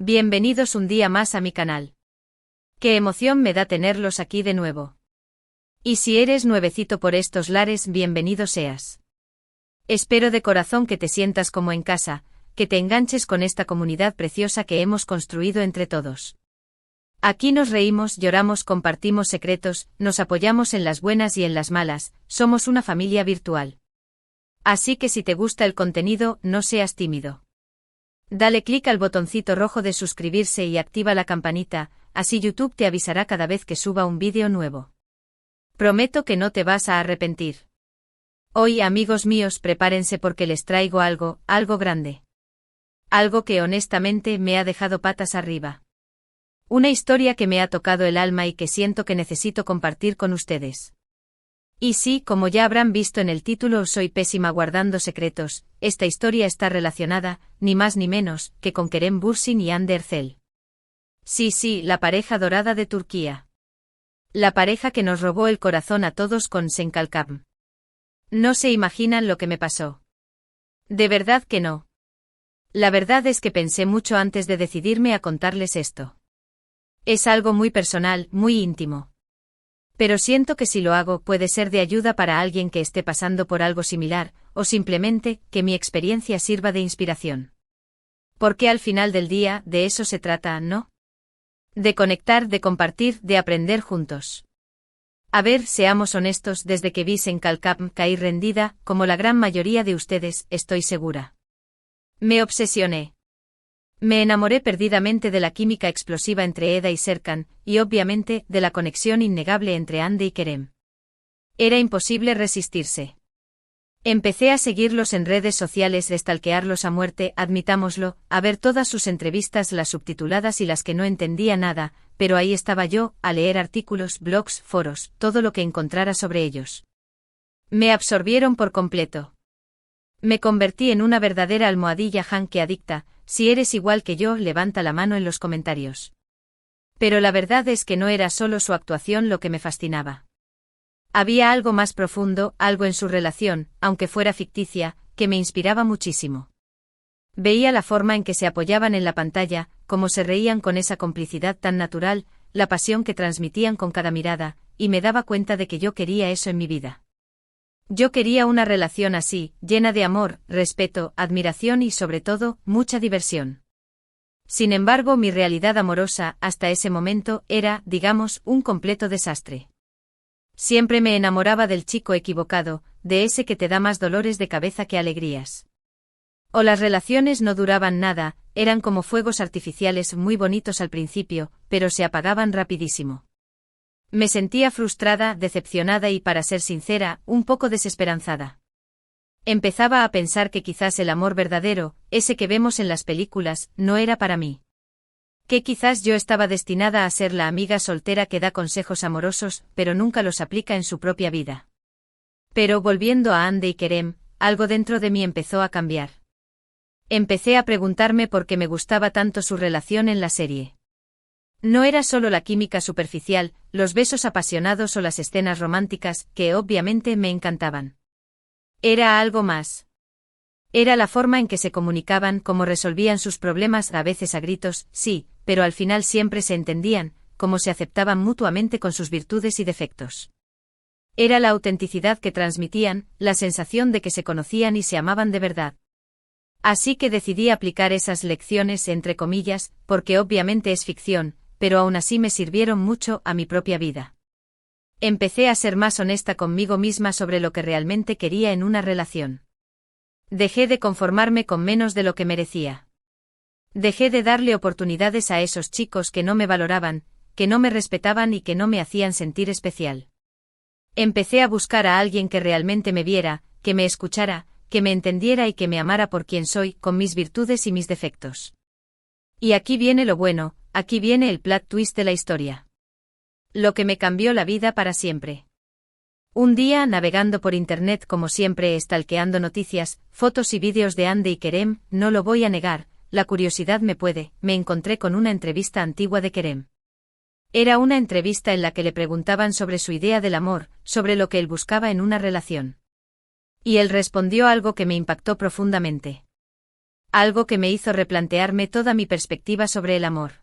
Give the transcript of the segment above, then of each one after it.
Bienvenidos un día más a mi canal. Qué emoción me da tenerlos aquí de nuevo. Y si eres nuevecito por estos lares, bienvenido seas. Espero de corazón que te sientas como en casa, que te enganches con esta comunidad preciosa que hemos construido entre todos. Aquí nos reímos, lloramos, compartimos secretos, nos apoyamos en las buenas y en las malas, somos una familia virtual. Así que si te gusta el contenido, no seas tímido. Dale clic al botoncito rojo de suscribirse y activa la campanita, así YouTube te avisará cada vez que suba un vídeo nuevo. Prometo que no te vas a arrepentir. Hoy, amigos míos, prepárense porque les traigo algo grande. Algo que honestamente me ha dejado patas arriba. Una historia que me ha tocado el alma y que siento que necesito compartir con ustedes. Y sí, como ya habrán visto en el título, soy pésima guardando secretos. Esta historia está relacionada, ni más ni menos, que con Kerem Bürsin y Hande Erçel. Sí, la pareja dorada de Turquía. La pareja que nos robó el corazón a todos con Sen Kalkam. No se imaginan lo que me pasó. De verdad que no. La verdad es que pensé mucho antes de decidirme a contarles esto. Es algo muy personal, muy íntimo. Pero siento que si lo hago puede ser de ayuda para alguien que esté pasando por algo similar, o simplemente que mi experiencia sirva de inspiración. Porque al final del día, de eso se trata, ¿no? De conectar, de compartir, de aprender juntos. A ver, seamos honestos, desde que vi Sen Kalkam caí rendida, como la gran mayoría de ustedes, estoy segura. Me obsesioné. Me enamoré perdidamente de la química explosiva entre Eda y Serkan, y obviamente, de la conexión innegable entre Hande y Kerem. Era imposible resistirse. Empecé a seguirlos en redes sociales, stalkearlos a muerte, admitámoslo, a ver todas sus entrevistas, las subtituladas y las que no entendía nada, pero ahí estaba yo, a leer artículos, blogs, foros, todo lo que encontrara sobre ellos. Me absorbieron por completo. Me convertí en una verdadera almohadilla Hanke adicta. Si eres igual que yo, levanta la mano en los comentarios. Pero la verdad es que no era solo su actuación lo que me fascinaba. Había algo más profundo, algo en su relación, aunque fuera ficticia, que me inspiraba muchísimo. Veía la forma en que se apoyaban en la pantalla, cómo se reían con esa complicidad tan natural, la pasión que transmitían con cada mirada, y me daba cuenta de que yo quería eso en mi vida. Yo quería una relación así, llena de amor, respeto, admiración y sobre todo, mucha diversión. Sin embargo, mi realidad amorosa, hasta ese momento, era, digamos, un completo desastre. Siempre me enamoraba del chico equivocado, de ese que te da más dolores de cabeza que alegrías. O las relaciones no duraban nada, eran como fuegos artificiales muy bonitos al principio, pero se apagaban rapidísimo. Me sentía frustrada, decepcionada y, para ser sincera, un poco desesperanzada. Empezaba a pensar que quizás el amor verdadero, ese que vemos en las películas, no era para mí. Que quizás yo estaba destinada a ser la amiga soltera que da consejos amorosos, pero nunca los aplica en su propia vida. Pero volviendo a Hande y Kerem, algo dentro de mí empezó a cambiar. Empecé a preguntarme por qué me gustaba tanto su relación en la serie. No era solo la química superficial, los besos apasionados o las escenas románticas, que obviamente me encantaban. Era algo más. Era la forma en que se comunicaban, cómo resolvían sus problemas, a veces a gritos, sí, pero al final siempre se entendían, cómo se aceptaban mutuamente con sus virtudes y defectos. Era la autenticidad que transmitían, la sensación de que se conocían y se amaban de verdad. Así que decidí aplicar esas lecciones, entre comillas, porque obviamente es ficción, pero aún así me sirvieron mucho a mi propia vida. Empecé a ser más honesta conmigo misma sobre lo que realmente quería en una relación. Dejé de conformarme con menos de lo que merecía. Dejé de darle oportunidades a esos chicos que no me valoraban, que no me respetaban y que no me hacían sentir especial. Empecé a buscar a alguien que realmente me viera, que me escuchara, que me entendiera y que me amara por quien soy, con mis virtudes y mis defectos. Y aquí viene lo bueno. Aquí viene el plot twist de la historia. Lo que me cambió la vida para siempre. Un día, navegando por internet como siempre, stalkeando noticias, fotos y vídeos de Hande y Kerem, no lo voy a negar, la curiosidad me encontré con una entrevista antigua de Kerem. Era una entrevista en la que le preguntaban sobre su idea del amor, sobre lo que él buscaba en una relación. Y él respondió algo que me impactó profundamente. Algo que me hizo replantearme toda mi perspectiva sobre el amor.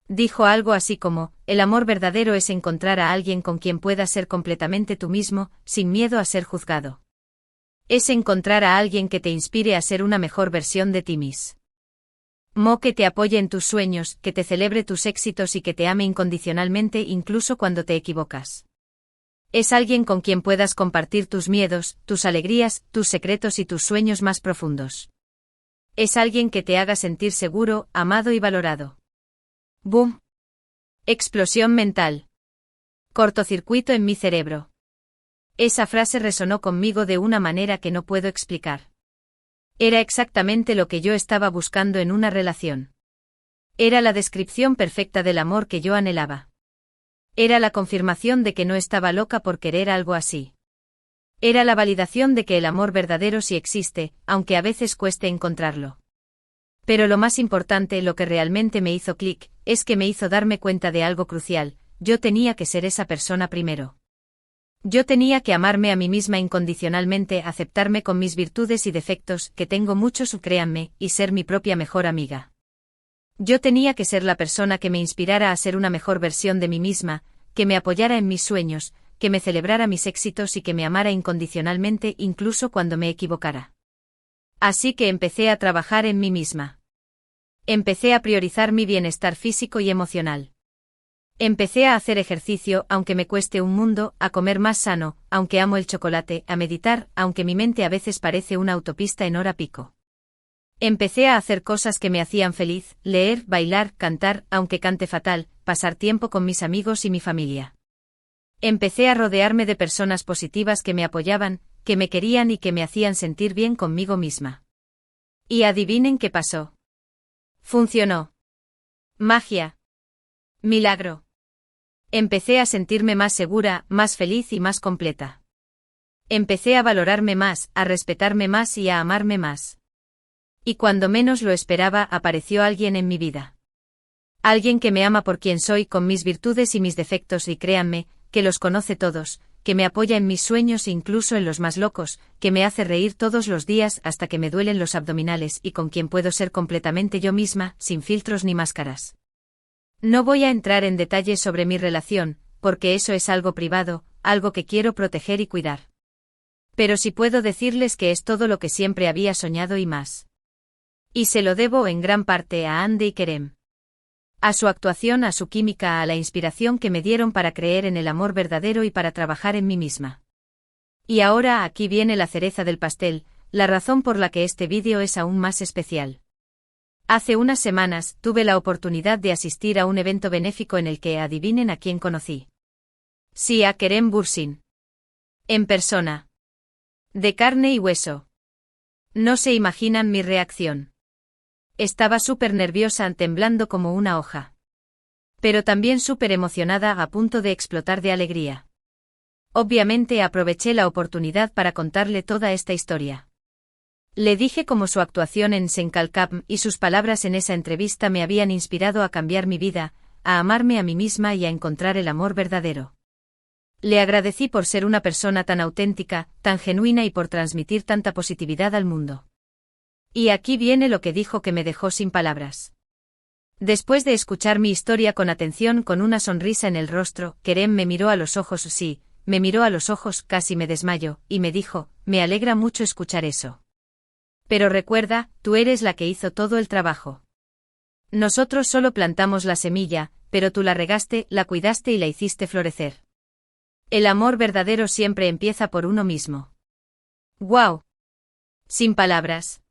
Dijo algo así como, el amor verdadero es encontrar a alguien con quien puedas ser completamente tú mismo, sin miedo a ser juzgado. Es encontrar a alguien que te inspire a ser una mejor versión de ti mismo. Que te apoye en tus sueños, que te celebre tus éxitos y que te ame incondicionalmente incluso cuando te equivocas. Es alguien con quien puedas compartir tus miedos, tus alegrías, tus secretos y tus sueños más profundos. Es alguien que te haga sentir seguro, amado y valorado. ¡Boom! Explosión mental. Cortocircuito en mi cerebro. Esa frase resonó conmigo de una manera que no puedo explicar. Era exactamente lo que yo estaba buscando en una relación. Era la descripción perfecta del amor que yo anhelaba. Era la confirmación de que no estaba loca por querer algo así. Era la validación de que el amor verdadero sí existe, aunque a veces cueste encontrarlo. Pero lo más importante, lo que realmente me hizo clic, es que me hizo darme cuenta de algo crucial: yo tenía que ser esa persona primero. Yo tenía que amarme a mí misma incondicionalmente, aceptarme con mis virtudes y defectos, que tengo muchos, créanme, y ser mi propia mejor amiga. Yo tenía que ser la persona que me inspirara a ser una mejor versión de mí misma, que me apoyara en mis sueños, que me celebrara mis éxitos y que me amara incondicionalmente incluso cuando me equivocara. Así que empecé a trabajar en mí misma. Empecé a priorizar mi bienestar físico y emocional. Empecé a hacer ejercicio, aunque me cueste un mundo, a comer más sano, aunque amo el chocolate, a meditar, aunque mi mente a veces parece una autopista en hora pico. Empecé a hacer cosas que me hacían feliz: leer, bailar, cantar, aunque cante fatal, pasar tiempo con mis amigos y mi familia. Empecé a rodearme de personas positivas que me apoyaban, que me querían y que me hacían sentir bien conmigo misma. Y adivinen qué pasó. Funcionó. Magia. Milagro. Empecé a sentirme más segura, más feliz y más completa. Empecé a valorarme más, a respetarme más y a amarme más. Y cuando menos lo esperaba, apareció alguien en mi vida. Alguien que me ama por quien soy, con mis virtudes y mis defectos, y créanme, que los conoce todos, que me apoya en mis sueños incluso en los más locos, que me hace reír todos los días hasta que me duelen los abdominales y con quien puedo ser completamente yo misma, sin filtros ni máscaras. No voy a entrar en detalles sobre mi relación, porque eso es algo privado, algo que quiero proteger y cuidar. Pero sí puedo decirles que es todo lo que siempre había soñado y más. Y se lo debo en gran parte a Ande y Kerem. A su actuación, a su química, a la inspiración que me dieron para creer en el amor verdadero y para trabajar en mí misma. Y ahora aquí viene la cereza del pastel, la razón por la que este vídeo es aún más especial. Hace unas semanas, tuve la oportunidad de asistir a un evento benéfico en el que, adivinen a quién conocí. Sí, a Kerem Bürsin. En persona. De carne y hueso. No se imaginan mi reacción. Estaba súper nerviosa, temblando como una hoja. Pero también súper emocionada, a punto de explotar de alegría. Obviamente aproveché la oportunidad para contarle toda esta historia. Le dije cómo su actuación en Senkalkam y sus palabras en esa entrevista me habían inspirado a cambiar mi vida, a amarme a mí misma y a encontrar el amor verdadero. Le agradecí por ser una persona tan auténtica, tan genuina y por transmitir tanta positividad al mundo. Y aquí viene lo que dijo, que me dejó sin palabras. Después de escuchar mi historia con atención, con una sonrisa en el rostro, Kerem me miró a los ojos, sí, me miró a los ojos, casi me desmayo, y me dijo: me alegra mucho escuchar eso. Pero recuerda, tú eres la que hizo todo el trabajo. Nosotros solo plantamos la semilla, pero tú la regaste, la cuidaste y la hiciste florecer. El amor verdadero siempre empieza por uno mismo. ¡Guau! Sin palabras.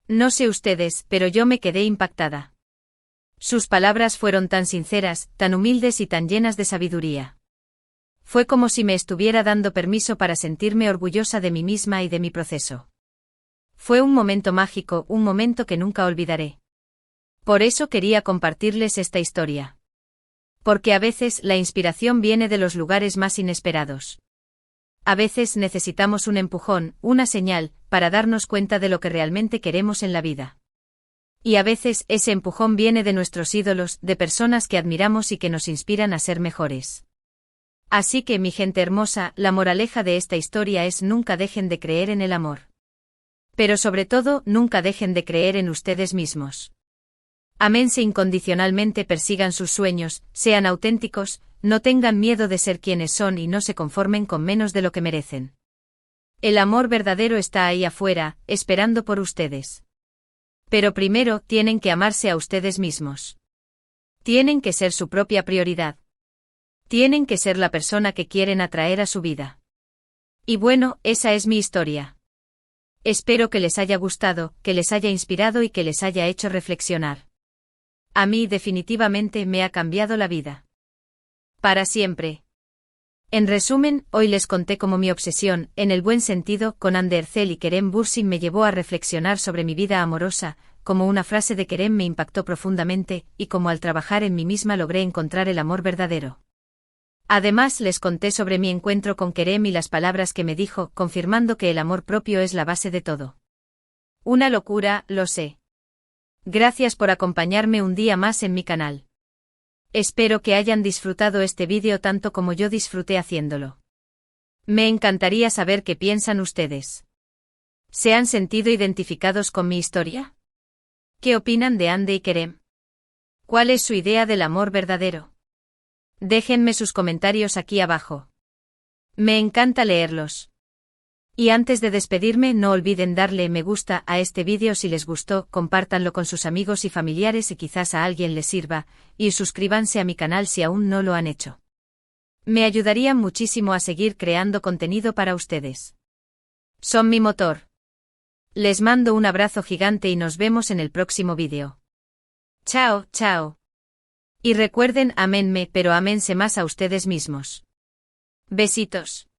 No sé ustedes, pero yo me quedé impactada. Sus palabras fueron tan sinceras, tan humildes y tan llenas de sabiduría. Fue como si me estuviera dando permiso para sentirme orgullosa de mí misma y de mi proceso. Fue un momento mágico, un momento que nunca olvidaré. Por eso quería compartirles esta historia. Porque a veces la inspiración viene de los lugares más inesperados. A veces necesitamos un empujón, una señal, para darnos cuenta de lo que realmente queremos en la vida. Y a veces ese empujón viene de nuestros ídolos, de personas que admiramos y que nos inspiran a ser mejores. Así que, mi gente hermosa, la moraleja de esta historia es: nunca dejen de creer en el amor. Pero sobre todo, nunca dejen de creer en ustedes mismos. Ámense incondicionalmente, persigan sus sueños, sean auténticos, no tengan miedo de ser quienes son y no se conformen con menos de lo que merecen. El amor verdadero está ahí afuera, esperando por ustedes. Pero primero tienen que amarse a ustedes mismos. Tienen que ser su propia prioridad. Tienen que ser la persona que quieren atraer a su vida. Y bueno, esa es mi historia. Espero que les haya gustado, que les haya inspirado y que les haya hecho reflexionar. A mí definitivamente me ha cambiado la vida. Para siempre. En resumen, hoy les conté cómo mi obsesión, en el buen sentido, con Ander Zell y Kerem Bürsin me llevó a reflexionar sobre mi vida amorosa, cómo una frase de Kerem me impactó profundamente, y cómo al trabajar en mí misma logré encontrar el amor verdadero. Además les conté sobre mi encuentro con Kerem y las palabras que me dijo, confirmando que el amor propio es la base de todo. Una locura, lo sé. Gracias por acompañarme un día más en mi canal. Espero que hayan disfrutado este vídeo tanto como yo disfruté haciéndolo. Me encantaría saber qué piensan ustedes. ¿Se han sentido identificados con mi historia? ¿Qué opinan de Ande y Kerem? ¿Cuál es su idea del amor verdadero? Déjenme sus comentarios aquí abajo. Me encanta leerlos. Y antes de despedirme, no olviden darle me gusta a este vídeo si les gustó, compártanlo con sus amigos y familiares y quizás a alguien les sirva, y suscríbanse a mi canal si aún no lo han hecho. Me ayudarían muchísimo a seguir creando contenido para ustedes. Son mi motor. Les mando un abrazo gigante y nos vemos en el próximo vídeo. Chao, chao. Y recuerden, aménme, pero aménse más a ustedes mismos. Besitos.